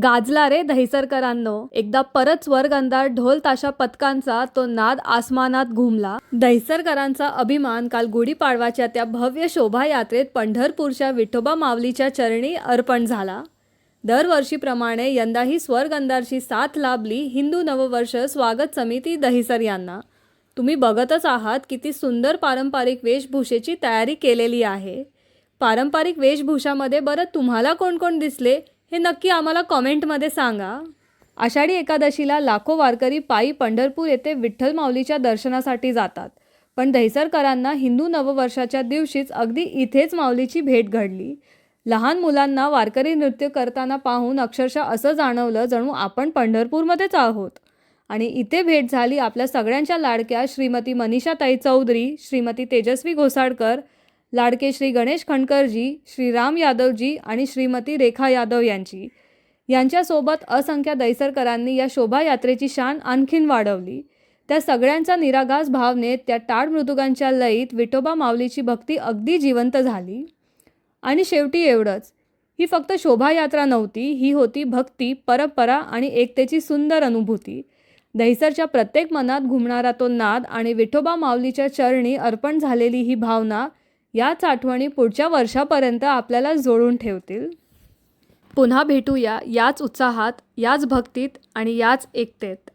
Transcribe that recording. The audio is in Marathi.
गाजला रे दहिसरकरांनो, एकदा परत स्वर्ग अंधार ढोल ताशा पथकांचा तो नाद आसमानात घुमला. दहिसरकरांचा अभिमान काल गुढीपाडवाच्या त्या भव्य शोभायात्रेत पंढरपूरच्या विठोबा माऊलीच्या चरणी अर्पण झाला. दरवर्षीप्रमाणे यंदाही स्वर्ग अंधारची साथ लाभली हिंदू नववर्ष स्वागत समिती दहिसर यांना. तुम्ही बघतच आहात किती सुंदर पारंपरिक वेशभूषेची तयारी केलेली आहे. पारंपरिक वेशभूषामध्ये बरं तुम्हाला कोण कोण दिसले हे नक्की आम्हाला कॉमेंटमध्ये सांगा. आषाढी एकादशीला लाखो वारकरी पायी पंढरपूर येथे विठ्ठल माऊलीच्या दर्शनासाठी जातात. पण दहिसरकरांना हिंदू नववर्षाच्या दिवशीच अगदी इथेच माऊलीची भेट घडली. लहान मुलांना वारकरी नृत्य करताना पाहून अक्षरशः असं जाणवलं जणू आपण पंढरपूरमध्येच आहोत. आणि इथे भेट झाली आपल्या सगळ्यांच्या लाडक्या श्रीमती मनीषाताई चौधरी, श्रीमती तेजस्वी घोसाळकर, लाडके श्री गणेश खंडकरजी, श्री राम यादवजी आणि श्रीमती रेखा यादव यांची. यांच्यासोबत असंख्य दहिसरकरांनी या शोभायात्रेची शान आणखीन वाढवली. त्या सगळ्यांच्या निरागस भावनेत, त्या टाळ मृदुगांच्या लयीत विठोबा माऊलीची भक्ती अगदी जिवंत झाली. आणि शेवटी एवढंच, ही फक्त शोभायात्रा नव्हती, ही होती भक्ती, परंपरा आणि एकतेची सुंदर अनुभूती. दहिसरच्या प्रत्येक मनात घुमणारा तो नाद आणि विठोबा माऊलीच्या चरणी अर्पण झालेली ही भावना, याच आठवणी पुढच्या वर्षापर्यंत आपल्याला जोडून ठेवतील. पुन्हा भेटूया याच उत्साहात, याच भक्तीत आणि याच एकतेत.